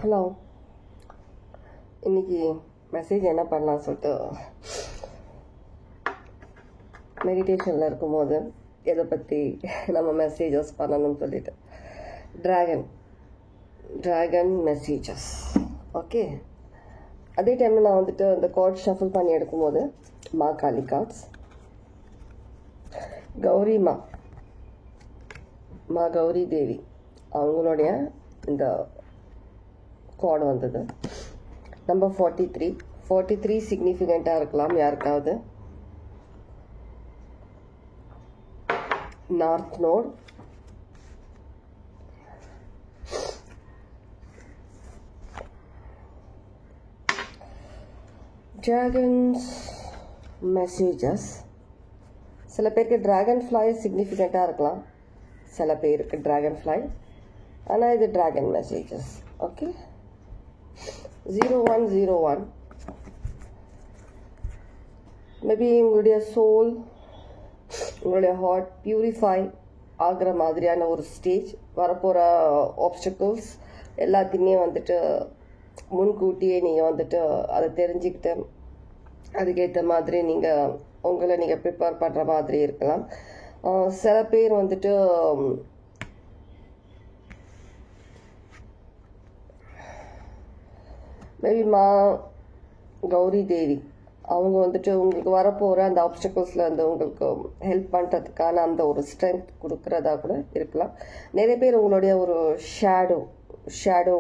Hello, இன்னைக்கு message என்ன பண்ணலாம் சொல்லிட்டு மெடிடேஷனில் இருக்கும்போது எதை பற்றி நம்ம மெசேஜஸ் பண்ணணும்னு சொல்லிட்டு ட்ராகன் மெசேஜஸ். ஓகே, அதே டைமில் நான் வந்துட்டு அந்த கார்ட் ஷஃபிள் பண்ணி எடுக்கும்போது மா காளி கார்ட்ஸ், மா கௌரி தேவி அவங்களுடைய இந்த கார்டு வந்தது. நம்பர் 43 சிக்னிஃபிகண்ட்டாக இருக்கலாம் யாருக்காவது. North node, dragons messages. சில பேருக்கு டிராகன் ஃப்ளை சிக்னிஃபிகண்ட்டாக இருக்கலாம், சில பேருக்கு டிராகன் ஃப்ளை, ஆனால் இது டிராகன் மெசேஜஸ். ஓகே, 0101 மேபி உங்களுடைய சோல், உங்களுடைய ஹார்ட் பியூரிஃபை ஆகிற மாதிரியான ஒரு ஸ்டேஜ். வரப்போகிற ஆப்ஸ்டக்கிள்ஸ் எல்லாத்தையுமே வந்துட்டு முன்கூட்டியே நீங்கள் வந்துட்டு அதை தெரிஞ்சுக்கிட்டு அதுக்கேற்ற மாதிரி உங்களை நீங்கள் ப்ரிப்பேர் பண்ணுற மாதிரி இருக்கலாம். சில பேர் வந்துட்டு மேபி மா கௌரி தேவி அவங்க வந்துட்டு உங்களுக்கு வரப்போகிற அந்த ஆப்ஸ்டக்கிள்ஸில் வந்து உங்களுக்கு ஹெல்ப் பண்ணுறதுக்கான அந்த ஒரு ஸ்ட்ரென்த் கொடுக்குறதா கூட இருக்கலாம். நிறைய பேர் உங்களுடைய ஒரு ஷேடோ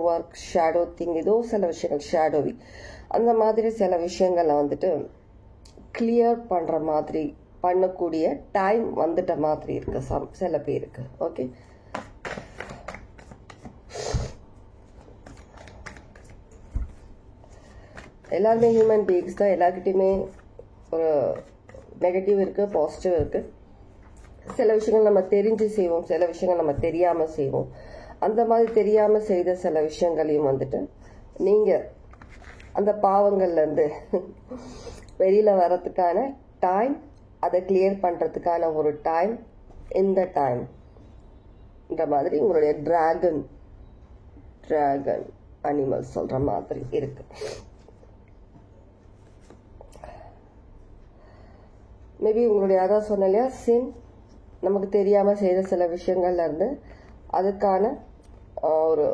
ஒர்க், ஷேடோ திங், ஏதோ சில விஷயங்கள் ஷேடோவி, அந்த மாதிரி சில விஷயங்களை வந்துட்டு கிளியர் பண்ணுற மாதிரி பண்ணக்கூடிய டைம் வந்துட்ட மாதிரி இருக்கு சில பேருக்கு. ஓகே, எல்லாருமே ஹியூமன் பீயிங்ஸ் தான். எல்லாருக்கிட்டையுமே ஒரு நெகட்டிவ் இருக்குது, பாசிட்டிவ் இருக்குது. சில விஷயங்கள் நம்ம தெரிஞ்சு செய்வோம், சில விஷயங்கள் நம்ம தெரியாமல் செய்வோம். அந்த மாதிரி தெரியாமல் செய்த சில விஷயங்களையும் வந்துட்டு நீங்கள் அந்த பாவங்கள்லேருந்து வெளியில் வர்றதுக்கான டைம், அதை கிளியர் பண்ணுறதுக்கான ஒரு டைம், இந்த டைம்ன்ற மாதிரி உங்களுடைய டிராகன் அனிமல் சொல்கிற மாதிரி இருக்கு. மேபி உங்களுடைய அதான் சொன்ன இல்லையா, சின், நமக்கு தெரியாமல் செய்த சில விஷயங்கள்ல இருந்து அதுக்கான ஒரு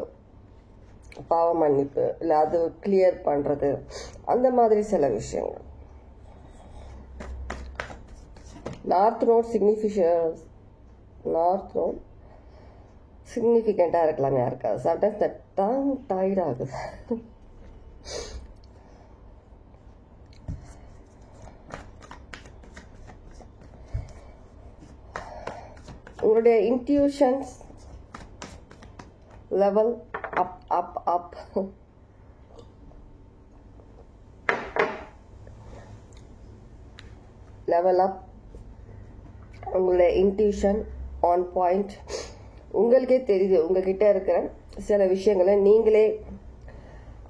பாவ மன்னிப்பு, இல்லை அது கிளியர் பண்ணுறது, அந்த மாதிரி சில விஷயங்கள். நார்த் நோட் சிக்னிஃபிகண்ட்டாக இருக்கலாம் யாருக்காவது. சம்டைம்ஸ் த டங் டைட் ஆகுது. உங்களுடைய intuitions level up level up. உங்களுடைய இன்ட்யூஷன் ஆன் பாயிண்ட். உங்களுக்கே தெரியுது உங்ககிட்ட இருக்கிற சில விஷயங்களை நீங்களே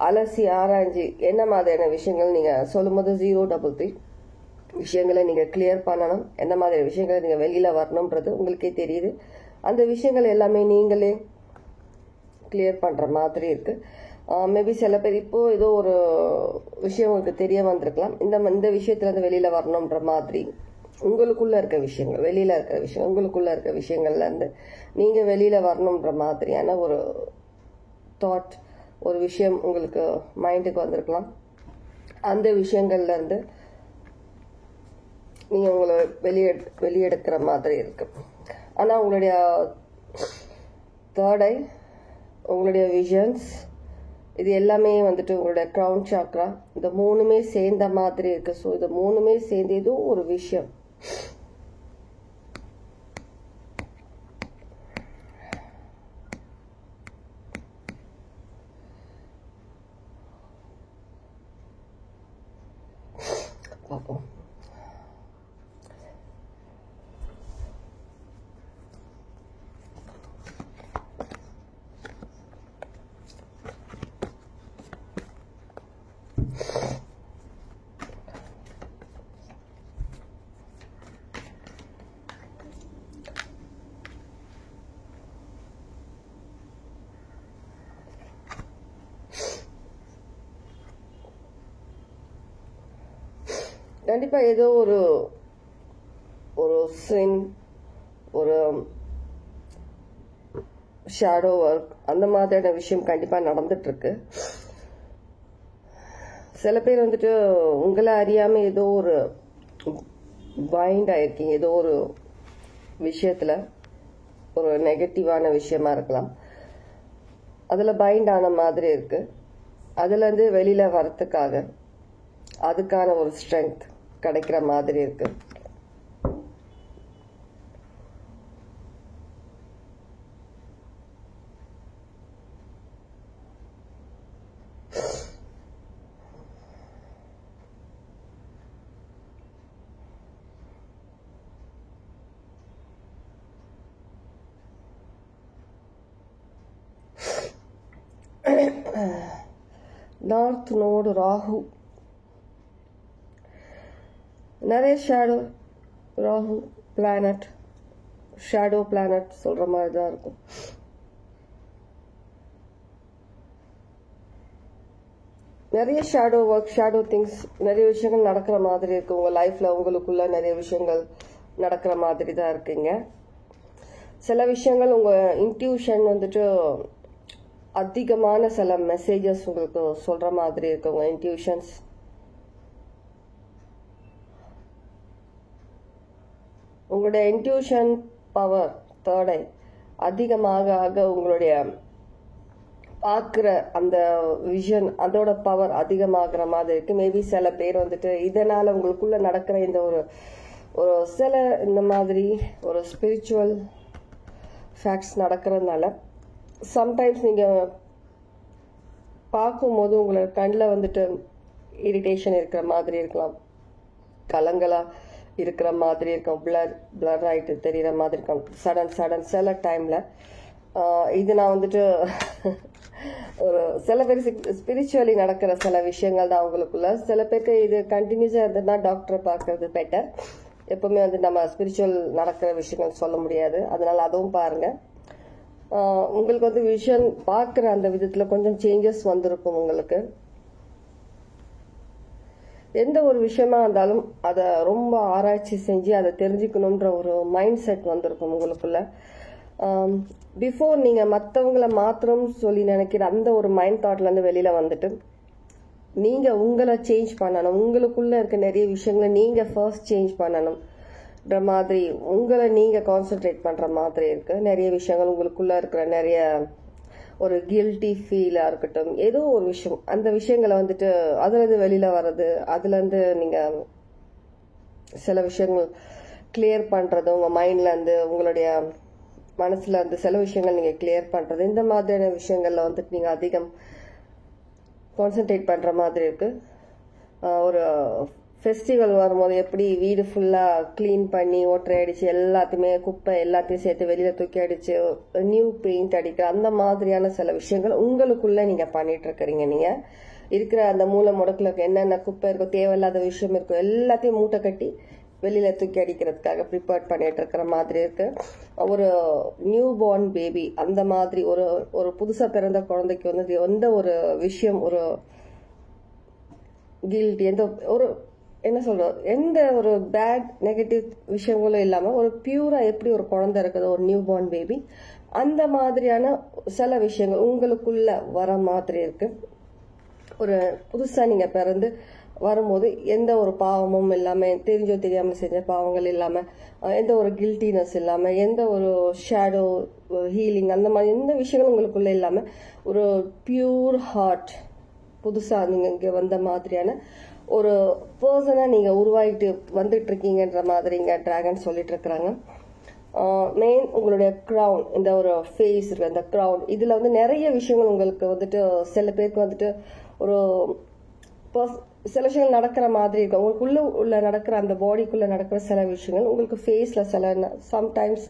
அலசி ஆராய்ஞ்சு என்ன மாதிரியான விஷயங்கள் நீங்கள் சொல்லும்போது 033 விஷயங்களை நீங்கள் கிளியர் பண்ணணும், என்ன மாதிரி விஷயங்களை நீங்கள் வெளியில் வரணுன்றது உங்களுக்கே தெரியுது. அந்த விஷயங்கள் எல்லாமே நீங்களே கிளியர் பண்ணுற மாதிரி இருக்குது. மேபி சில பேர் இப்போது ஏதோ ஒரு விஷயம் உங்களுக்கு தெரிய வந்திருக்கலாம், இந்த விஷயத்துலேருந்து வெளியில் வரணுன்ற மாதிரி. உங்களுக்குள்ளே இருக்க விஷயங்கள், வெளியில் இருக்கிற விஷயம், உங்களுக்குள்ளே இருக்க விஷயங்கள்லேருந்து நீங்கள் வெளியில் வரணுன்ற மாதிரியான ஒரு தாட், ஒரு விஷயம் உங்களுக்கு மைண்டுக்கு வந்திருக்கலாம். அந்த விஷயங்கள்லேருந்து நீங்கள் உங்களை வெளியெடுக்கிற மாதிரி இருக்கு. ஆனால் உங்களுடைய தேர்ட் ஐ, உங்களுடைய விஷன்ஸ், இது எல்லாமே வந்துட்டு உங்களுடைய க்ரௌன் சாக்ரா, இந்த மூணுமே சேர்ந்த மாதிரி இருக்கு. ஸோ இது மூணுமே சேர்ந்து ஏதோ ஒரு விஷயம் பார்ப்போம். கண்டிப்பா ஏதோ ஒரு சின், ஒரு ஷேடோ ஒர்க் அந்த மாதிரியான விஷயம் கண்டிப்பா நடந்துட்டு இருக்கு. சில பேர் வந்துட்டு உங்களை அறியாம ஏதோ ஒரு பைண்ட் ஆயிருக்கீங்க, ஏதோ ஒரு விஷயத்துல, ஒரு நெகட்டிவான விஷயமா இருக்கலாம், அதுல பைண்ட் ஆன மாதிரி இருக்கு. அதுல இருந்து வெளியில வரத்துக்காக அதுக்கான ஒரு ஸ்ட்ரென்த் கிடைக்கிற மாதிரி இருக்கு. நார்த் நோடு ராகு, நிறைய shadow Rahu planet, shadow planet சொல்ற மாதிரி தான் இருக்கும். நிறைய ஷேடோ ஒர்க், ஷேடோ திங்ஸ், நிறைய விஷயங்கள் நடக்கிற மாதிரி இருக்கு உங்க லைஃப்ல. உங்களுக்குள்ள நிறைய விஷயங்கள் நடக்கிற மாதிரி தான் இருக்குங்க. சில விஷயங்கள் உங்க இன்ட்யூஷன் வந்துட்டு அதிகமான சில மெசேஜஸ் உங்களுக்கு சொல்ற மாதிரி இருக்கு. உங்க இன்ட்யூஷன்ஸ் உங்களுடைய இன்ட்யூஷன் பவர் தேர்ட் ஐ அதிகமாக ஆக உங்களுடைய பார்க்குற அந்த விஷன் அதோட பவர் அதிகமாகிற மாதிரி இருக்கு. மேபி சில பேர் வந்துட்டு இதனால உங்களுக்குள்ள நடக்கிற இந்த ஒரு சில இந்த மாதிரி ஒரு ஸ்பிரிச்சுவல் ஃபேக்ட்ஸ் நடக்கிறதுனால சம்டைம்ஸ் நீங்க பார்க்கும்போது உங்களோட கண்ணில் வந்துட்டு இரிட்டேஷன் இருக்கிற மாதிரி இருக்கலாம், கலங்களா இருக்கிற மாதிரி இருக்கும், பிளர் ஆகிட்டு தெரிகிற மாதிரி இருக்கும் சடன் சில டைம்ல. இது நான் வந்துட்டு ஒரு சில பேர் ஸ்பிரிச்சுவலி நடக்கிற சில விஷயங்கள் தான் அவங்களுக்குள்ள. சில பேருக்கு இது கண்டினியூஸா இருந்ததுன்னா டாக்டரை பார்க்கறது பெட்டர். எப்பவுமே வந்து நம்ம ஸ்பிரிச்சுவல் நடக்கிற விஷயங்கள் சொல்ல முடியாது, அதனால அதுவும் பாருங்க. உங்களுக்கு வந்து விஷன் பார்க்குற அந்த விதத்துல கொஞ்சம் சேஞ்சஸ் வந்திருக்கும். உங்களுக்கு எந்த ஒரு விஷயமா இருந்தாலும் அதை ரொம்ப ஆராய்ச்சி செஞ்சு அதை தெரிஞ்சுக்கணுன்ற ஒரு மைண்ட் செட் வந்திருக்கும் உங்களுக்குள்ள. பிஃபோர் நீங்க மற்றவங்களை மாத்திரம் சொல்லி நினைக்கிற அந்த ஒரு மைண்ட் தாட்ல இருந்து வெளியில வந்துட்டு நீங்க உங்களை சேஞ்ச் பண்ணணும். உங்களுக்குள்ள இருக்க நிறைய விஷயங்களை நீங்க ஃபர்ஸ்ட் சேஞ்ச் பண்ணணும் மாதிரி உங்களை நீங்க கான்சென்ட்ரேட் பண்ற மாதிரி இருக்கு. நிறைய விஷயங்கள் உங்களுக்குள்ள இருக்கிற நிறைய ஒரு கில்ட்டி ஃபீலா இருக்கட்டும், ஏதோ ஒரு விஷயம், அந்த விஷயங்களை வந்துட்டு அதுல இருந்து வெளியில வர்றது, அதுல இருந்து நீங்க சில விஷயங்கள் கிளியர் பண்றது, உங்க மைண்ட்ல இருந்து உங்களுடைய மனசுல இருந்து சில விஷயங்கள் நீங்க கிளியர் பண்றது, இந்த மாதிரியான விஷயங்கள்ல வந்துட்டு நீங்க அதிகம் கான்சென்ட்ரேட் பண்ற மாதிரி இருக்கு. ஒரு ஃபெஸ்டிவல் வரும்போது எப்படி வீடு ஃபுல்லா கிளீன் பண்ணி ஒற்றை அடிச்சு எல்லாத்தையுமே குப்பை எல்லாத்தையும் சேர்த்து வெளியில தூக்கி அடிச்சு நியூ பெயிண்ட் அடிக்கிற அந்த மாதிரியான சில விஷயங்கள் உங்களுக்குள்ள நீங்க பண்ணிட்டு இருக்கிறீங்க. நீங்க இருக்கிற அந்த மூளை முடக்குல என்னென்ன குப்பை இருக்கோ, தேவையில்லாத விஷயம் இருக்கோ, எல்லாத்தையும் மூட்டை கட்டி வெளியில தூக்கி அடிக்கிறதுக்காக ப்ரிப்பேர் பண்ணிட்டு இருக்கிற மாதிரி இருக்கு. ஒரு நியூ பார்ன் பேபி அந்த மாதிரி ஒரு புதுசா பிறந்த குழந்தைக்கு வந்து எந்த ஒரு விஷயம், ஒரு கில்ட், எந்த ஒரு என்ன சொல்றோம், எந்த ஒரு பேட் நெகட்டிவ் விஷயங்களும் இல்லாம ஒரு பியூரா எப்படி ஒரு குழந்தை இருக்குது, ஒரு நியூ பார்ன் பேபி, அந்த மாதிரியான சில விஷயங்கள் உங்களுக்குள்ள வர மாதிரி இருக்கு. ஒரு புதுசா நீங்க பிறந்து வரும்போது எந்த ஒரு பாவமும் இல்லாம, தெரிஞ்சோ தெரியாம செஞ்ச பாவங்கள் இல்லாம, எந்த ஒரு கில்ட்டினஸ் இல்லாம, எந்த ஒரு ஷேடோ ஹீலிங் அந்த மாதிரி எந்த விஷயங்களும் உங்களுக்குள்ள இல்லாம ஒரு பியூர் ஹார்ட் புதுசா நீங்க இங்க வந்த மாதிரியான ஒரு பர்சனா நீங்க உருவாகிட்டு வந்துட்டு இருக்கீங்கன்ற மாதிரி இங்க டிராகன் சொல்லிட்டு இருக்கிறாங்க. மெயின் உங்களுடைய கிரவுன், இந்த ஒரு ஃபேஸ் இருக்கு, அந்த கிரவுன், இதுல வந்து நிறைய விஷயங்கள் உங்களுக்கு வந்துட்டு சில பேருக்கு வந்துட்டு ஒரு சில விஷயங்கள் நடக்கிற மாதிரி இருக்கும். உங்களுக்குள்ள உள்ள நடக்கிற அந்த பாடிக்குள்ள நடக்கிற சில விஷயங்கள் உங்களுக்கு ஃபேஸ்ல சில சம்டைம்ஸ்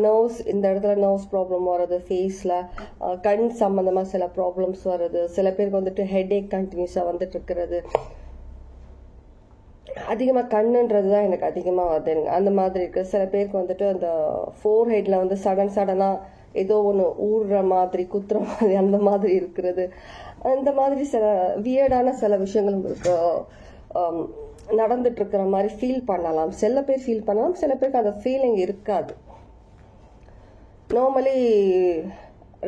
நர்வ்ஸ், இந்த இடத்துல நர்வ்ஸ் ப்ராப்ளம் வர்றது, ஃபேஸ்ல கண் சம்பந்தமா சில ப்ராப்ளம்ஸ் வர்றது, சில பேருக்கு வந்துட்டு ஹெட் ஏக் கண்டினியூஸா வந்துட்டு இருக்கிறது, அதிகமா கண்ணுன்றதுதான் எனக்கு அதிகமா வருது எனக்கு அந்த மாதிரி இருக்கு. சில பேருக்கு வந்துட்டு அந்த ஃபோர் ஹெட்ல வந்து சடனா ஏதோ ஒன்று ஊடுற மாதிரி குத்துற மாதிரி அந்த மாதிரி இருக்கிறது, அந்த மாதிரி சில வியர்டான சில விஷயங்கள் உங்களுக்கு நடந்துட்டு இருக்கிற மாதிரி ஃபீல் பண்ணலாம். சில பேர் ஃபீல் பண்ணலாம், சில பேருக்கு அந்த ஃபீலிங் இருக்காது. நார்மலி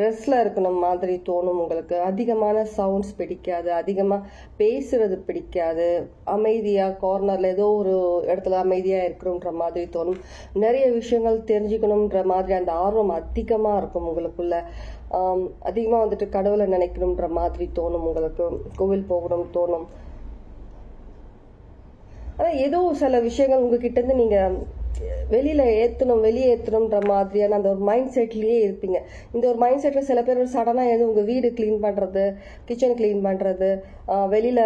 ரெஸ்ட்ல இருக்கணும் மாதிரி தோணும். உங்களுக்கு அதிகமான சவுண்ட்ஸ் பிடிக்காது, அதிகமாக பேசுறது பிடிக்காது, அமைதியாக கார்னரில் ஏதோ ஒரு இடத்துல அமைதியாக இருக்கணுன்ற மாதிரி தோணும். நிறைய விஷயங்கள் தெரிஞ்சுக்கணுன்ற மாதிரி அந்த ஆர்வம் அதிகமாக இருக்கும் உங்களுக்குள்ள. அதிகமாக வந்துட்டு கடவுளை நினைக்கணுன்ற மாதிரி தோணும். உங்களுக்கு கோவில் போகணும் தோணும். ஆனால் ஏதோ சில விஷயங்கள் உங்ககிட்ட இருந்து நீங்கள் வெளியே ஏற்றணுன்ற மாதிரியான அந்த ஒரு மைண்ட் செட்லேயே இருப்பீங்க. இந்த ஒரு மைண்ட் செட்டில் சில பேர் சடனாக எதுவும் உங்கள் வீடு க்ளீன் பண்ணுறது, கிச்சன் க்ளீன் பண்ணுறது, வெளியில்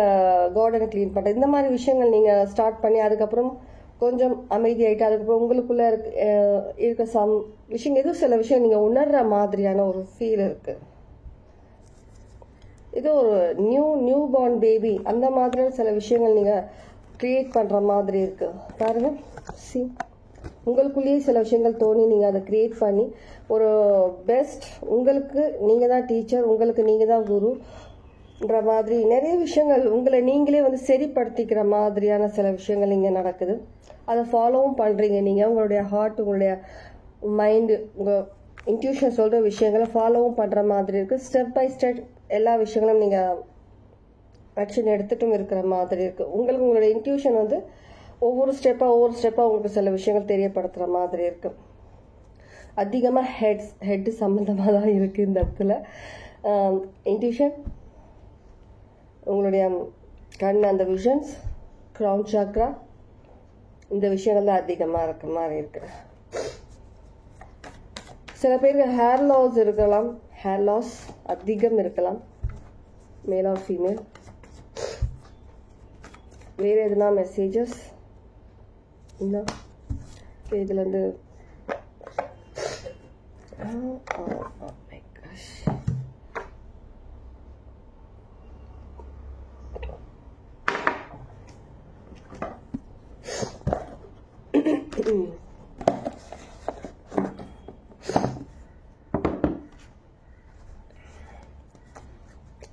கார்டனை க்ளீன் பண்ணுறது, இந்த மாதிரி விஷயங்கள் நீங்கள் ஸ்டார்ட் பண்ணி அதுக்கப்புறம் கொஞ்சம் அமைதியாயிட்டு அதுக்கப்புறம் உங்களுக்குள்ளே இருக்க விஷயம் ஏதோ சில விஷயம் நீங்கள் உணர்ற மாதிரியான ஒரு ஃபீல் இருக்குது. இது ஒரு நியூ பார்ன் பேபி அந்த மாதிரியான சில விஷயங்கள் நீங்கள் கிரியேட் பண்ணுற மாதிரி இருக்கு. பாருங்க, உங்களுக்குள்ளேயே சில விஷயங்கள் தோணி நீங்கள் அதை கிரியேட் பண்ணி ஒரு பெஸ்ட், உங்களுக்கு நீங்கள் தான் டீச்சர், உங்களுக்கு நீங்கள் தான் குருன்ற மாதிரி நிறைய விஷயங்கள் உங்களை நீங்களே வந்து சரிப்படுத்திக்கிற மாதிரியான சில விஷயங்கள் இங்கே நடக்குது. அதை ஃபாலோவும் பண்ணுறீங்க. நீங்கள் உங்களுடைய ஹார்ட், உங்களுடைய மைண்டு, உங்கள் இன்ட்யூஷன் சொல்கிற விஷயங்களை ஃபாலோவும் பண்ணுற மாதிரி இருக்குது. ஸ்டெப் பை ஸ்டெப் எல்லா விஷயங்களும் நீங்கள் ஆக்ஷன் எடுத்துட்டும் இருக்கிற மாதிரி இருக்குது. உங்களுடைய இன்ட்யூஷன் வந்து ஒவ்வொரு ஸ்டெப்பாக உங்களுக்கு சில விஷயங்கள் தெரியப்படுத்துகிற மாதிரி இருக்கு. அதிகமாக ஹெட் சம்மந்தமாக தான் இருக்குது இந்த இடத்துல. இன்ட்யூஷன், உங்களுடைய கண், அந்த விஷன்ஸ், க்ரௌன் சாக்ரா, இந்த விஷயங்கள் தான் அதிகமாக இருக்க மாதிரி இருக்கு. சில பேருக்கு ஹேர் லாஸ் இருக்கலாம், ஹேர் லாஸ் அதிகம் இருக்கலாம், மேல் ஆர் ஃபீமேல். வேறு எதுனா மெசேஜஸ் இல்லை இதுலேருந்து?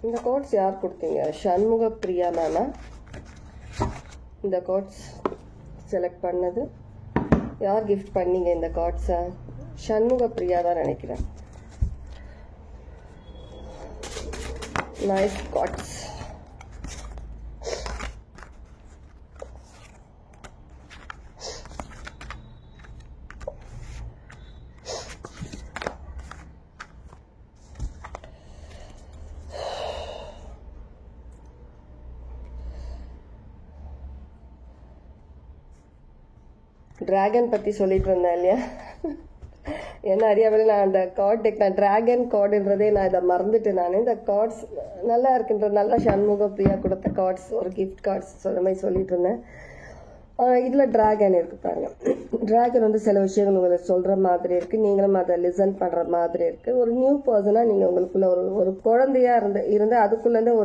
இந்த கோட்ஸ் யார் கொடுத்தீங்க? சண்முக பிரியா மேமா இந்த கார்ட்ஸ் செலக்ட் பண்ணது. யார் கிஃப்ட் பண்ணீங்க இந்த கார்ட்ஸை? சண்முக பிரியா தான் நினைக்கிறேன். Nice cards. டிராகன் பற்றி சொல்லிட்டு இருந்தேன் இல்லையா? ஏன்னா அறியாமல் நான் அந்த கார்ட் டெக், நான் டிராகன் கார்டுன்றதே நான் இதை மறந்துட்டேன். நான் இந்த கார்ட்ஸ் நல்லா இருக்குன்றது, நல்லா சண்முக பிரியா கொடுத்த கார்ட்ஸ், ஒரு கிஃப்ட் கார்ட்ஸ் சொல்ற மாதிரி சொல்லிட்டு இருந்தேன். இதில் டிராகன் இருக்கு பாருங்க. டிராகன் வந்து சில விஷயங்கள் உங்களை சொல்கிற மாதிரி இருக்குது, நீங்களும் அதை லிசன் பண்ணுற மாதிரி இருக்குது. ஒரு நியூ பர்சனாக நீங்கள் உங்களுக்குள்ள ஒரு குழந்தையா இருந்து அதுக்குள்ளேருந்து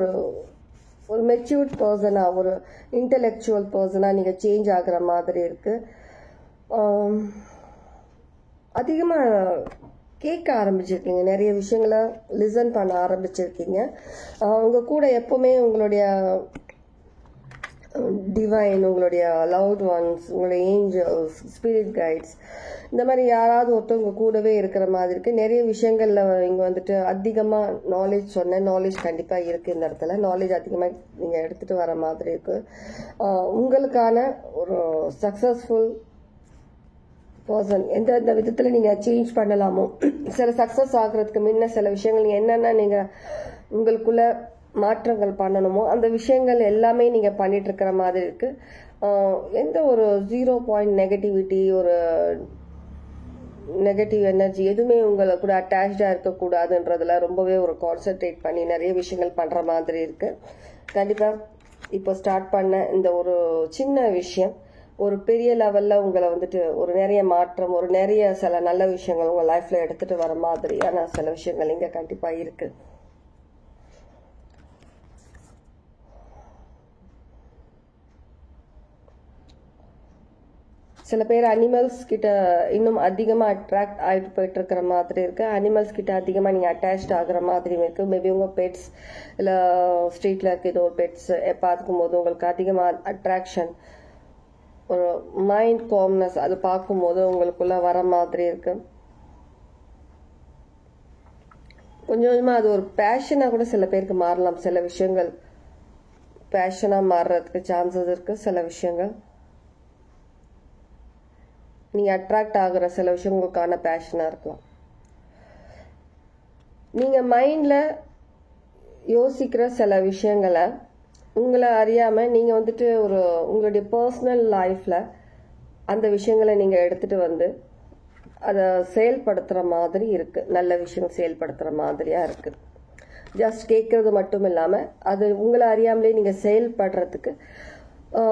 ஒரு மெச்சூர்ட் பர்சனாக, ஒரு இன்டெலெக்சுவல் பர்சனாக நீங்கள் சேஞ்ச் ஆகிற மாதிரி இருக்குது. அதிகமாக கேட்க ஆரம்பிச்சிருக்கீங்க, நிறைய விஷயங்களை லிசன் பண்ண ஆரம்பிச்சிருக்கீங்க. உங்கள் கூட எப்போவுமே உங்களுடைய டிவைன், உங்களுடைய லவ்ட் ஒன்ஸ், உங்களுடைய ஏஞ்சல்ஸ், ஸ்பிரிட் கைட்ஸ், இந்த மாதிரி யாராவது ஒருத்தவங்க கூடவே இருக்கிற மாதிரி இருக்குது. நிறைய விஷயங்களில் இங்கே வந்துட்டு அதிகமாக நாலேஜ் சொன்னேன். நாலேஜ் கண்டிப்பாக இருக்குது இந்த இடத்துல. நாலேஜ் அதிகமாக நீங்கள் எடுத்துகிட்டு வர மாதிரி இருக்குது. உங்களுக்கான ஒரு சக்ஸஸ்ஃபுல் பர்சன் எந்தெந்த விதத்தில் நீங்கள் சேஞ்ச் பண்ணலாமோ, சில சக்ஸஸ் ஆகிறதுக்கு முன்ன சில விஷயங்கள் என்னென்ன நீங்கள் உங்களுக்குள்ள மாற்றங்கள் பண்ணணுமோ அந்த விஷயங்கள் எல்லாமே நீங்கள் பண்ணிட்டு இருக்கிற மாதிரி இருக்கு. எந்த ஒரு 0 நெகட்டிவிட்டி, ஒரு நெகட்டிவ் எனர்ஜி எதுவுமே உங்களை கூட அட்டாச்சாக இருக்கக்கூடாதுன்றதுல ரொம்பவே ஒரு கான்சென்ட்ரேட் பண்ணி நிறைய விஷயங்கள் பண்ணுற மாதிரி இருக்கு. கண்டிப்பாக இப்போ ஸ்டார்ட் பண்ண இந்த ஒரு சின்ன விஷயம் ஒரு பெரிய லெவலில் உங்களை வந்துட்டு ஒரு நிறைய மாற்றம், ஒரு நிறைய சில நல்ல விஷயங்கள் உங்கள் லைஃப்பில் எடுத்துகிட்டு வர மாதிரியான சில விஷயங்கள் இங்கே கண்டிப்பாக இருக்குது. சில பேர் அனிமல்ஸ் கிட்ட இன்னும் அதிகமாக அட்ராக்ட் ஆகிட்டு போயிட்டு இருக்கிற மாதிரி இருக்கு. அனிமல்ஸ் கிட்ட அதிகமாக நீங்கள் அட்டாச்ட் ஆகுற மாதிரி இருக்கு. மேபி உங்கள் பெட்ஸ் இல்லை ஸ்ட்ரீட்ல இருக்க ஏதோ ஒரு பெட்ஸ் பார்க்கும்போது உங்களுக்கு அதிகமாக அட்ராக்ஷன், ஒரு மைண்ட் காம்னஸ் அது பார்க்கும்போது உங்களுக்குள்ள வர மாதிரி இருக்கு. கொஞ்சம் கொஞ்சமாக அது ஒரு பேஷனாக கூட சில பேருக்கு மாறலாம். சில விஷயங்கள் பேஷனாக மாறுறதுக்கு சான்சஸ் இருக்கு. சில விஷயங்கள் நீங்கள் அட்ராக்ட் ஆகுற சில விஷயம் உங்களுக்கான பேஷனாக இருக்கலாம். நீங்கள் மைண்டில் யோசிக்கிற சில விஷயங்களை உங்களை அறியாமல் நீங்கள் வந்துட்டு ஒரு உங்களுடைய பர்சனல் லைஃப்பில் அந்த விஷயங்களை நீங்கள் எடுத்துகிட்டு வந்து அதை செயல்படுத்துகிற மாதிரி இருக்குது. நல்ல விஷயம் செயல்படுத்துகிற மாதிரியாக இருக்குது. ஜஸ்ட் கேட்கறது மட்டும் இல்லாமல் அது உங்களை அறியாமலே நீங்கள் செயல்படுறதுக்கு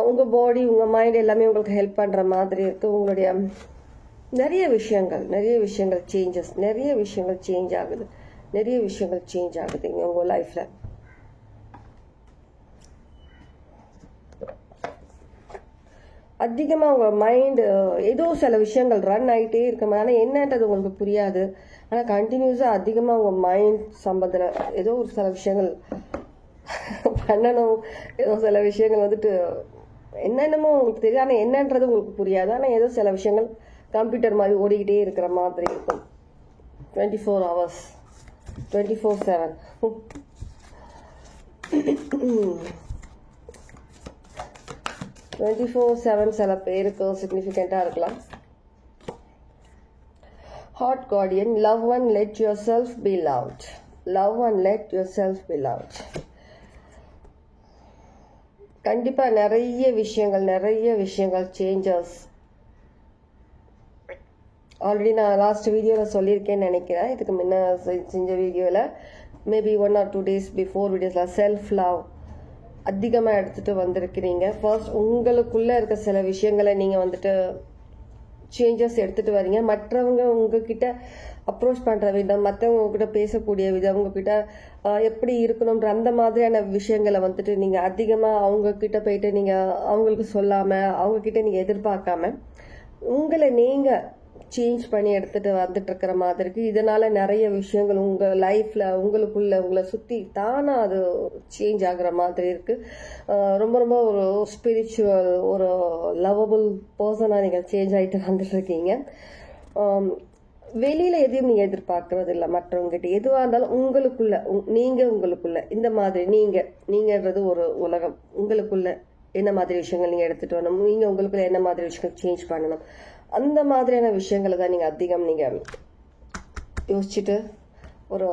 உங்கள் பாடி உங்கள் மைண்ட் எல்லாமே உங்களுக்கு ஹெல்ப் பண்ணுற மாதிரி இருக்குது. உங்களுடைய நிறைய விஷயங்கள் சேஞ்சஸ், நிறைய விஷயங்கள் சேஞ்ச் ஆகுது உங்கள் லைஃப்பில். அதிகமாக உங்கள் மைண்டு ஏதோ சில விஷயங்கள் ரன் ஆகிட்டே இருக்கும். ஆனால் என்னன்றது உங்களுக்கு புரியாது. ஆனால் கண்டினியூஸாக அதிகமாக உங்கள் மைண்ட் சம்பந்தத்தில் ஏதோ ஒரு சில விஷயங்கள் பண்ணணும், ஏதோ சில விஷயங்கள் வந்துட்டு என்னென்னமோ உங்களுக்கு தெரியும். ஆனால் என்னன்றது உங்களுக்கு புரியாது. ஆனால் ஏதோ சில விஷயங்கள் கம்ப்யூட்டர் மாதிரி ஓடிக்கிட்டே இருக்கிற மாதிரி இருக்கும். 24 hours 24/7. 24/7 சில பேருக்கு சிக்னிஃபிகண்டா இருக்கலாம். Hot Guardian, love and let your self B loved. கண்டிப்பா நிறைய விஷயங்கள் சேஞ்சஸ். ஆல்ரெடி நான் லாஸ்ட் வீடியோவில் சொல்லியிருக்கேன்னு நினைக்கிறேன். இதுக்கு முன்ன செஞ்ச வீடியோவில் மேபி 1 or 2 days பிஃபோர் வீடியோஸில் செல்ஃப் லவ் அதிகமாக எடுத்துகிட்டு வந்திருக்கிறீங்க. ஃபர்ஸ்ட் உங்களுக்குள்ளே இருக்க சில விஷயங்களை நீங்கள் வந்துட்டு சேஞ்சஸ் எடுத்துகிட்டு வரீங்க. மற்றவங்க உங்ககிட்ட அப்ரோச் பண்ணுற விதம், மற்றவங்க உங்ககிட்ட பேசக்கூடிய விதம், உங்ககிட்ட எப்படி இருக்கணுன்ற அந்த மாதிரியான விஷயங்களை வந்துட்டு நீங்கள் அதிகமாக அவங்கக்கிட்ட போயிட்டு நீங்கள் அவங்களுக்கு சொல்லாமல் அவங்கக்கிட்ட நீங்கள் எதிர்பார்க்காம உங்களை நீங்கள் சேஞ்ச் பண்ணி எடுத்துட்டு வந்துட்டு இருக்கிற மாதிரி இருக்கு. இதனால நிறைய விஷயங்கள் உங்க லைஃப்ல உங்களை சுத்தி தானா அது சேஞ்ச் ஆகுற மாதிரி இருக்கு. ரொம்ப ரொம்ப ஒரு ஸ்பிரிச்சுவல், ஒரு லவபிள் பர்சனா நீங்க சேஞ்ச் ஆயிட்டு வந்துட்டு இருக்கீங்க. வெளியில எதையும் நீங்க எதிர்பார்க்கறது இல்லை. மற்றவங்ககிட்ட எதுவா இருந்தாலும் உங்களுக்குள்ள இந்த மாதிரி நீங்கன்றது ஒரு உலகம். உங்களுக்குள்ள என்ன மாதிரி விஷயங்கள் நீங்க எடுத்துட்டு வரணும், நீங்க உங்களுக்குள்ள என்ன மாதிரி விஷயங்கள் சேஞ்ச் பண்ணணும், அந்த மாதிரியான விஷயங்களை தான் நீங்க அதிகம் நீங்க யோசிச்சுட்டு ஒரு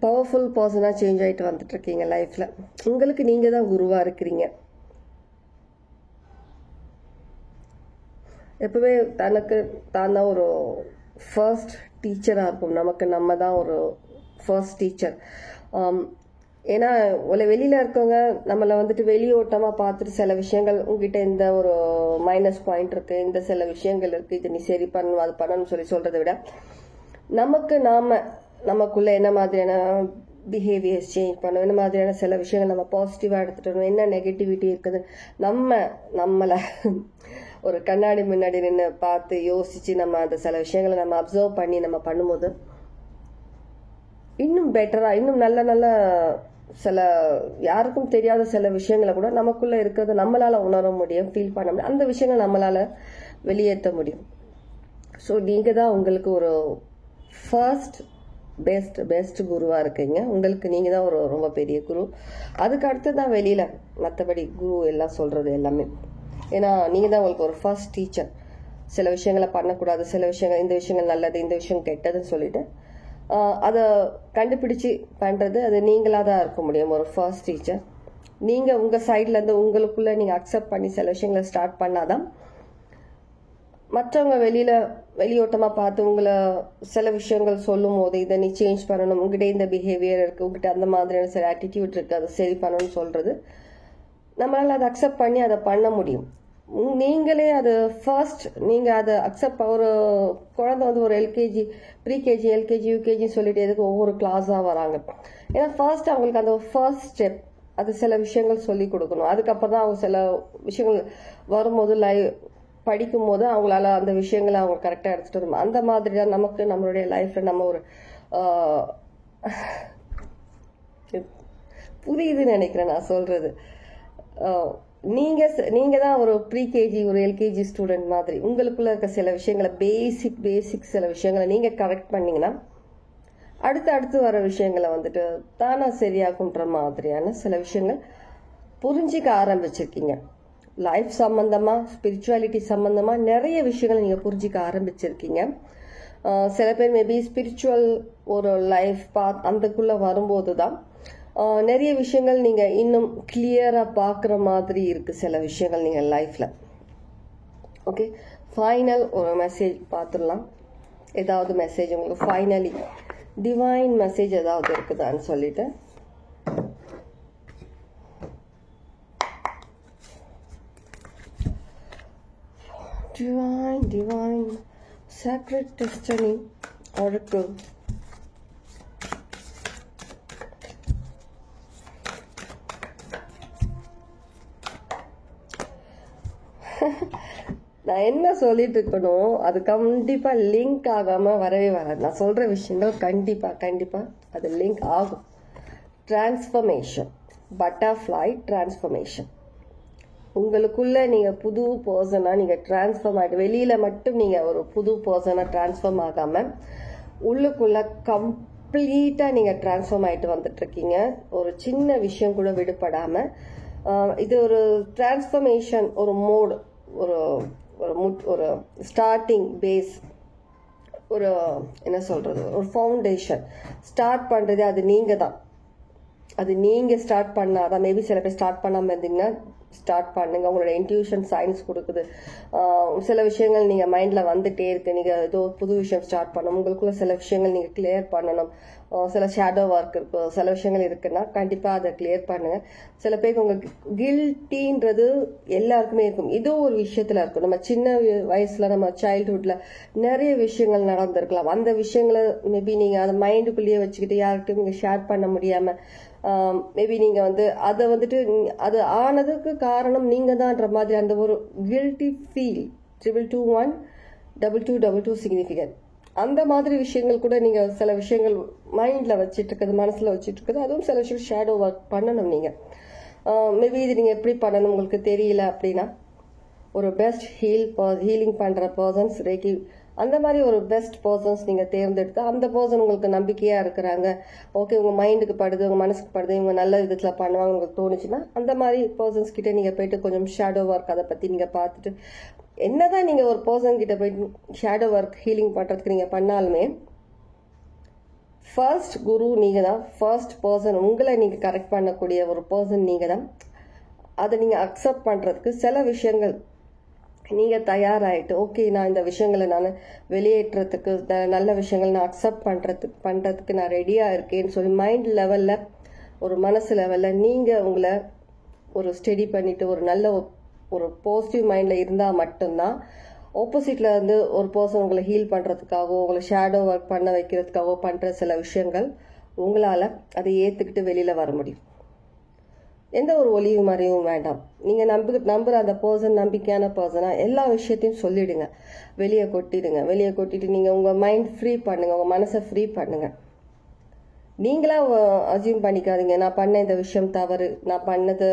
பவர்ஃபுல் பர்சனா சேஞ்ச் ஆயிட்டு வந்துட்டு இருக்கீங்க லைஃப்ல. உங்களுக்கு நீங்க தான் குருவா இருக்கிறீங்க. எப்பவே தனக்கு தான் தான் ஒரு ஃபர்ஸ்ட் டீச்சரா இருக்கும். நம்ம தான் ஒரு ஃபர்ஸ்ட் டீச்சர். ஏன்னா வெளியில இருக்கவங்க நம்மளை வந்துட்டு வெளியோட்டமா பார்த்துட்டு சில விஷயங்கள் உங்ககிட்ட இந்த ஒரு மைனஸ் பாயிண்ட் இருக்கு, இந்த சில விஷயங்கள் இருக்கு, இது நீ சரி பண்ணணும் அது பண்ணணும்னு சொல்றதை விட நமக்குள்ள என்ன மாதிரியான பிஹேவியர்ஸ் சேஞ்ச் பண்ணணும், என்ன மாதிரியான சில விஷயங்கள் நம்ம பாசிட்டிவா எடுத்துட்டு வரணும், என்ன நெகட்டிவிட்டி இருக்குது, நம்மளை ஒரு கண்ணாடி முன்னாடி நின்று பார்த்து யோசிச்சு நம்ம அந்த சில விஷயங்களை நம்ம அப்சர்வ் பண்ணி நம்ம பண்ணும்போது இன்னும் பெட்டரா, இன்னும் நல்ல சில யாருக்கும் தெரியாத சில விஷயங்களை கூட நமக்குள்ள இருக்கிறது நம்மளால உணர முடியும், ஃபீல் பண்ண முடியும், அந்த விஷயங்கள் நம்மளால வெளியேற்ற முடியும். ஸோ நீங்க தான் உங்களுக்கு ஒரு ஃபர்ஸ்ட் பெஸ்ட் குருவா இருக்கீங்க. உங்களுக்கு நீங்க தான் ஒரு ரொம்ப பெரிய குரு. அதுக்கு அடுத்து தான் வெளியில மற்றபடி குரு எல்லாம் சொல்றது எல்லாமே. ஏன்னா நீங்க தான் உங்களுக்கு ஒரு ஃபர்ஸ்ட் டீச்சர். சில விஷயங்களை பண்ணக்கூடாது, சில விஷயங்கள் இந்த விஷயங்கள் நல்லது, இந்த விஷயம் கெட்டதுன்னு சொல்லிட்டு அதை கண்டுபிடிச்சு பண்றது அது நீங்களா தான் இருக்க முடியும். ஒரு ஃபர்ஸ்ட் டீச்சர் நீங்க உங்க சைட்ல இருந்து உங்களுக்குள்ள நீங்க அக்செப்ட் பண்ணி சில விஷயங்களை ஸ்டார்ட் பண்ணாதான் மற்றவங்க வெளியோட்டமா பார்த்து உங்களை சில விஷயங்கள் சொல்லும் போது இதை நீ சேஞ்ச் பண்ணணும், உங்ககிட்ட இந்த பிஹேவியர் இருக்கு, உங்ககிட்ட அந்த மாதிரியான சில ஆட்டிடியூட் இருக்கு, அதை சரி பண்ணணும்னு சொல்றது நம்மளால அதை அக்செப்ட் பண்ணி அதை பண்ண முடியும். நீங்களே அது ஃபர்ஸ்ட் நீங்க அதை அக்செப்ட். ஒரு குழந்தை வந்து ஒரு எல்கேஜி, ப்ரீகேஜி, எல்கேஜி, யூகேஜி சொல்லிட்டு எதுக்கு ஒவ்வொரு கிளாஸா வராங்க. ஏன்னா ஃபர்ஸ்ட் அவங்களுக்கு அந்த ஃபர்ஸ்ட் ஸ்டெப் அது சில விஷயங்கள் சொல்லி கொடுக்கணும். அதுக்கப்புறம் தான் அவங்க சில விஷயங்கள் வரும்போது படிக்கும் போது அவங்களால அந்த விஷயங்களை அவங்க கரெக்டாக எடுத்துட்டு வரணும். அந்த மாதிரி தான் நமக்கு நம்மளுடைய லைஃப்ல நம்ம ஒரு புரியுதுன்னு நினைக்கிறேன் நான் சொல்றது. நீங்க தான் ஒரு ப்ரீகேஜி ஒரு எல்கேஜி ஸ்டூடெண்ட் மாதிரி உங்களுக்குள்ள இருக்க சில விஷயங்களை பேசிக் சில விஷயங்களை நீங்க கரெக்ட் பண்ணீங்கன்னா அடுத்து வர விஷயங்களை வந்துட்டு தானா சரியாகுன்ற மாதிரியான சில விஷயங்கள் புரிஞ்சிக்க ஆரம்பிச்சிருக்கீங்க. லைஃப் சம்பந்தமா ஸ்பிரிச்சுவாலிட்டி சம்பந்தமா நிறைய விஷயங்களை நீங்க புரிஞ்சிக்க ஆரம்பிச்சிருக்கீங்க. சில பேர் மேபி ஸ்பிரிச்சுவல் ஒரு லைஃப் பாத் அந்தக்குள்ள வரும்போது தான் நிறைய விஷயங்கள் நீங்க இன்னும் கிளியரா பாக்குற மாதிரி இருக்கு சில விஷயங்கள் நீங்க லைஃப்ல. ஓகே, ஃபைனல் ஒரு மெசேஜ் பார்த்துடலாம். ஏதாவது மெசேஜ் உங்களுக்கு ஃபைனலி டிவைன் மெசேஜ் ஏதாவது இருக்குதான்னு சொல்லிட்டு divine sacred destiny oracle. நான் என்ன சொல்லிட்டு இருக்கணும் அது கண்டிப்பா லிங்க் ஆகாம வரவே வராது. நான் சொல்ற விஷயங்கள் கண்டிப்பா அது லிங்க் ஆகும். Transformation, butterfly transformation. உங்களுக்குள்ள நீங்க புது பர்சனா நீங்க டிரான்ஸ்ஃபார்ம் ஆகிட்டு வெளியில மட்டும் நீங்க ஒரு புது பர்சனா டிரான்ஸ்ஃபார்ம் ஆகாம உள்ளுக்குள்ள கம்ப்ளீட்டா நீங்க டிரான்ஸ்ஃபார்ம் ஆயிட்டு வந்துட்டு இருக்கீங்க. ஒரு சின்ன விஷயம் கூட விடுபடாம இது ஒரு டிரான்ஸ்ஃபர்மேஷன், ஒரு மோடு, ஒரு ஸ்டார்டிங் பேஸ், ஒரு என்ன சொல்றது, ஒரு ஃபவுண்டேஷன் ஸ்டார்ட் பண்றது அது நீங்க தான். அது நீங்க ஸ்டார்ட் பண்ணாதான். மேபி சில பேர் ஸ்டார்ட் பண்ணாம இருந்தீங்கன்னா ஸ்டார்ட் பண்ணுங்க. உங்களோட இன்ட்யூஷன் சயின்ஸ் கொடுக்குது. சில விஷயங்கள் நீங்க மைண்ட்ல வந்துட்டே இருக்கு. நீங்க ஏதோ புது விஷயம் ஸ்டார்ட் பண்ணணும், உங்களுக்குள்ள சில விஷயங்கள் நீங்க கிளியர் பண்ணணும். சில ஷேடோ ஒர்க் இருக்கு, சில விஷயங்கள் இருக்குன்னா கண்டிப்பா அதை கிளியர் பண்ணுங்க. சில பேருக்கு உங்களுக்கு கில்ட்டின்றது எல்லாருக்குமே இருக்கும். இதோ ஒரு விஷயத்துல இருக்கும். நம்ம சின்ன வயசுல நம்ம சைல்ட்ஹுட்ல நிறைய விஷயங்கள் நடந்திருக்கலாம். அந்த விஷயங்களை மேபி நீங்க அதை மைண்டுக்குள்ளேயே வச்சுக்கிட்டு யார்கிட்டையும் நீங்க ஷேர் பண்ண முடியாம மேபி நீங்க அதை வந்துட்டு அது ஆனதுக்கு காரணம் நீங்க தான்ன்ற மாதிரி அந்த ஒரு கில்ட்டி ஃபீல் 2212222 சிக்னிஃபிகன்ட் அந்த மாதிரி விஷயங்கள் கூட நீங்க சில விஷயங்கள் மைண்ட்ல வச்சிட்டு இருக்குது, மனசுல வச்சிட்டு இருக்குது. அதுவும் சில விஷயம் ஷேடோ ஒர்க் பண்ணணும். நீங்க மேபி இது நீங்க எப்படி பண்ணணும் உங்களுக்கு தெரியல அப்படின்னா ஒரு பெஸ்ட் ஹீலிங் பண்ற பர்சன்ஸ் ரேக்கி அந்த மாதிரி ஒரு பெஸ்ட் பர்சன்ஸ் நீங்க தேர்ந்தெடுத்து அந்த பர்சன் உங்களுக்கு நம்பிக்கையா இருக்கிறாங்க, ஓகே உங்க மைண்டுக்கு படுது, உங்க மனசுக்கு படுது, இவங்க நல்ல விதத்துல பண்ணுவாங்க உங்களுக்கு தோணுச்சுன்னா அந்த மாதிரி பர்சன்ஸ் கிட்ட நீங்க போயிட்டு கொஞ்சம் ஷேடோ ஒர்க் அதை பத்தி நீங்க பார்த்துட்டு என்னதான் நீங்க ஒரு பர்சன் கிட்ட போயிட்டு ஷேடோ ஒர்க் ஹீலிங் பண்றதுக்கு நீங்க பண்ணாலுமே ஃபர்ஸ்ட் குரு நீங்க தான். ஃபர்ஸ்ட் பர்சன் உங்களை நீங்க கரெக்ட் பண்ணக்கூடிய ஒரு பர்சன் நீங்க தான். அதை நீங்க அக்செப்ட் பண்றதுக்கு சில விஷயங்கள் நீங்க தயாராயிட்டு ஓகே நான் இந்த விஷயங்களை நான் வெளியேற்றத்துக்கு நல்ல விஷயங்கள் நான் அக்செப்ட் பண்றதுக்கு நான் ரெடியா இருக்கேன்னு சொல்லி மைண்ட் லெவல்ல ஒரு மனசு லெவல்ல நீங்க உங்களை ஒரு ஸ்டடி பண்ணிட்டு ஒரு நல்ல ஒரு பாசிட்டிவ் மைண்ட்ல இருந்தா மட்டும்தான் ஆப்போசிட்ல இருந்து ஒரு பர்சன் உங்களை ஹீல் பண்றதுக்காகவோ உங்களை ஷேடோ ஒர்க் பண்ண வைக்கிறதுக்காகவோ பண்ற சில விஷயங்கள் உங்களால அதை ஏத்துக்கிட்டு வெளியில வர முடியும். எந்த ஒரு ஒளிவு மறைவும் வேண்டாம். நீங்க நம்புற அந்த பர்சன் நம்பிக்கையான பர்சனா எல்லா விஷயத்தையும் சொல்லிடுங்க, வெளியே கொட்டிட்டு நீங்க உங்க மைண்ட் ஃப்ரீ பண்ணுங்க, உங்க மனசை ஃப்ரீ பண்ணுங்க. நீங்களா அசியூம் பண்ணிக்காதீங்க நான் பண்ண இந்த விஷயம் தவறு, நான் பண்ணது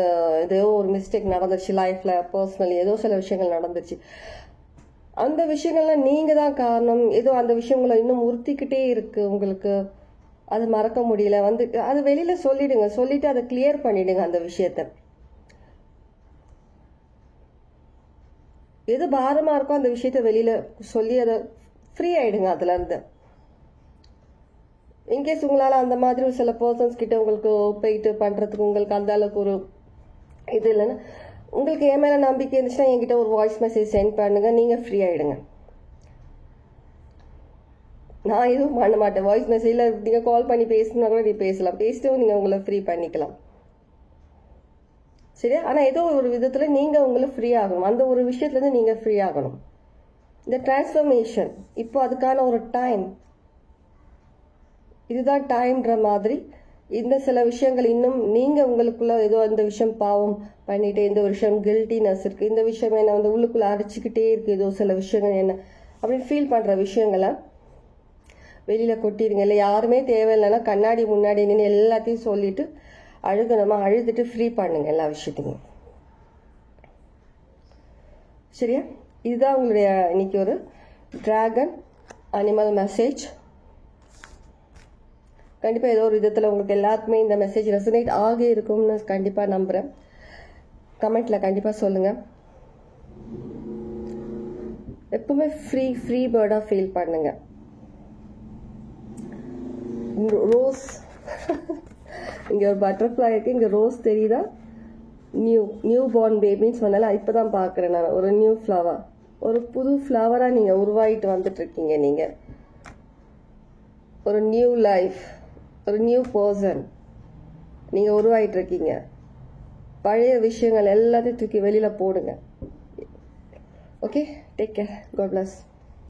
ஏதோ ஒரு மிஸ்டேக் நடந்துச்சு லைஃப்ல, பர்சனலி ஏதோ சில விஷயங்கள் நடந்துச்சு, அந்த விஷயங்கள்லாம் நீங்க தான் காரணம், ஏதோ அந்த விஷயங்களை இன்னும் உறுத்திக்கிட்டே இருக்கு உங்களுக்கு, அது மறக்க முடியல, அது வெளியில சொல்லிடுங்க. சொல்லிட்டு அதை கிளியர் பண்ணிடுங்க. அந்த விஷயத்த எது பாரமா இருக்கோ அந்த விஷயத்த வெளியில சொல்லி அதை ஃப்ரீ ஆயிடுங்க அதுல இருந்து. இன்கேஸ் உங்களால அந்த மாதிரி சில பர்சன்ஸ் கிட்ட உங்களுக்கு போயிட்டு பண்றதுக்கு உங்களுக்கு அந்த அளவுக்கு ஒரு இது இல்லைன்னா உங்களுக்கு என் மேல நம்பிக்கை இருந்துச்சுன்னா என்கிட்ட ஒரு வாய்ஸ் மெசேஜ் சென்ட் பண்ணுங்க, நீங்க ஃப்ரீ ஆயிடுங்க. நான் எதுவும் பண்ண மாட்டேன். வாய்ஸ் மெசேஜ்ல நீங்க கால் பண்ணி பேசணும்னா கூட நீ பேசலாம், பேசிட்டு நீங்க உங்களை ஃப்ரீ பண்ணிக்கலாம், சரியா? ஆனா ஏதோ ஒரு விதத்துல நீங்க உங்களை ஃப்ரீ ஆகணும், அந்த ஒரு விஷயத்துல இருந்து நீங்க ஃப்ரீ ஆகணும். இந்த டிரான்ஸ்ஃபர்மேஷன் இப்போ அதுக்கான ஒரு டைம், இதுதான் டைம்ன்ற மாதிரி இந்த சில விஷயங்கள் இன்னும் நீங்கள் உங்களுக்குள்ள ஏதோ இந்த விஷயம் பாவம் பண்ணிட்டு இந்த விஷயம் கில்ட்டினஸ் இருக்குது, இந்த விஷயம் என்ன வந்து உள்ளுக்குள்ளே அடிச்சுக்கிட்டே இருக்குது, ஏதோ சில விஷயங்கள் என்ன அப்படின்னு ஃபீல் பண்ணுற விஷயங்களை வெளியில் கொட்டிடுங்க. இல்லை யாருமே தேவையில்லைன்னா கண்ணாடி முன்னாடி நின்று எல்லாத்தையும் சொல்லிட்டு அழுகணுமா அழுதுட்டு ஃப்ரீ பண்ணுங்க எல்லா விஷயத்தையும். சரியா? இதுதான் உங்களுடைய இன்னைக்கு ஒரு டிராகன் அனிமல் மெசேஜ். கண்டிப்பாக ஏதோ ஒரு விதத்தில் உங்களுக்கு எல்லாத்துக்குமே இந்த மெசேஜ் ரெசனேட் ஆகி இருக்கும்னு கண்டிப்பாக நம்புகிறேன். கமெண்ட்டில் கண்டிப்பாக சொல்லுங்கள். எப்பவுமே ஃப்ரீ பேர்டாக ஃபீல் பண்ணுங்க. ரோஸ் இங்கே ஒரு பட்டர்ஃப்ளை இருக்குது, இங்கே ரோஸ் தெரியுதா? நியூ பார்ன் பேபின்னு சொன்னால இப்போ தான் பார்க்குறேன் நான். ஒரு நியூ ஃப்ளவர், ஒரு புது ஃப்ளவராக நீங்கள் உருவாகிட்டு வந்துட்டுருக்கீங்க. நீங்கள் ஒரு நியூ லைஃப், ஒரு நியூ பர்சன் நீங்கள் உருவாகிட்டு இருக்கீங்க. பழைய விஷயங்கள் எல்லாத்தையும் தூக்கி வெளியில் போடுங்க. Okay, take care, God plus.